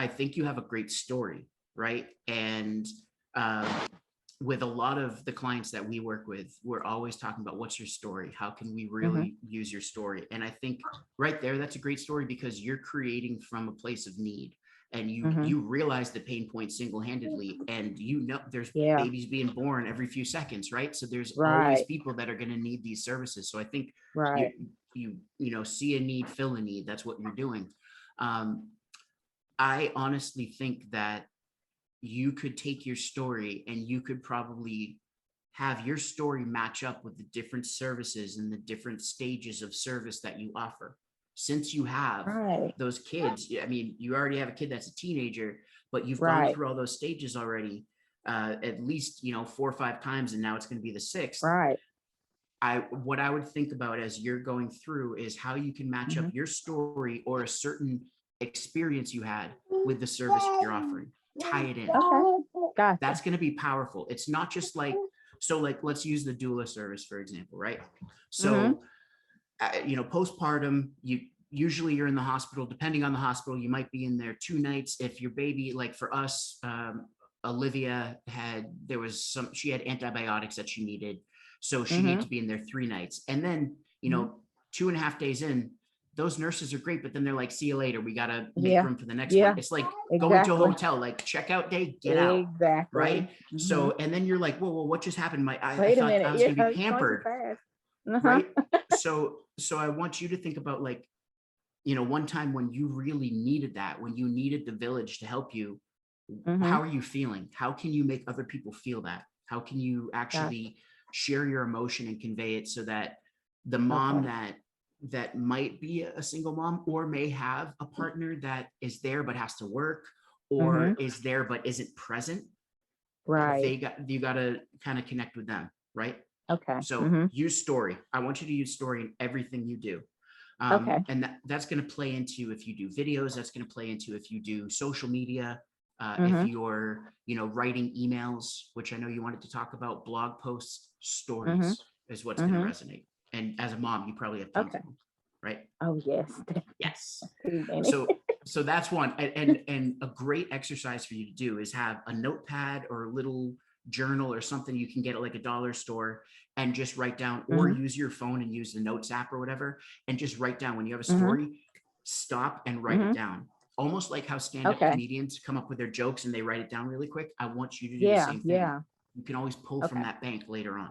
I think you have a great story, right? And with a lot of the clients that we work with, we're always talking about what's your story? How can we really use your story? And I think right there, that's a great story because you're creating from a place of need. And you realize the pain point single-handedly, and there's babies being born every few seconds, right? So there's always people that are going to need these services. So I think you see a need, fill a need. That's what you're doing. I honestly think that you could take your story and you could probably have your story match up with the different services and the different stages of service that you offer. Since you have those kids, I mean, you already have a kid that's a teenager, but you've gone through all those stages already, at least, 4 or 5 times, and now it's going to be the 6th. What I would think about as you're going through is how you can match up your story or a certain experience you had with the service you're offering. Tie it in. Gotcha. That's going to be powerful. It's not just like, let's use the doula service, for example, right? So, postpartum, usually you're in the hospital. Depending on the hospital, you might be in there 2 nights. If your baby, like for us, Olivia she had antibiotics that she needed. So she needed to be in there 3 nights. And then, 2.5 days in, those nurses are great, but then they're like, see you later. We got to make room for the next one. It's like going to a hotel, like checkout day, get out. Right. So, and then you're like, whoa, what just happened? I thought I was going to be pampered. Right. So I want you to think about like, one time when you really needed that, when you needed the village to help you, how are you feeling? How can you make other people feel that? How can you actually share your emotion and convey it so that the mom that might be a single mom or may have a partner that is there but has to work or is there but isn't present, you got to kind of connect with them, right? So use story. I want you to use story in everything you do. And that's going to play into if you do videos, that's going to play into if you do social media, if you're writing emails, which I know you wanted to talk about, blog posts, stories is what's going to resonate. And as a mom, you probably have tons of them, right? Oh, yes. Yes. So that's one. And a great exercise for you to do is have a notepad or a little journal or something you can get at like a dollar store and just write down, or use your phone and use the notes app or whatever, and just write down when you have a story, stop and write it down. Almost like how stand-up comedians come up with their jokes and they write it down really quick. I want you to do the same thing. You can always pull from that bank later on.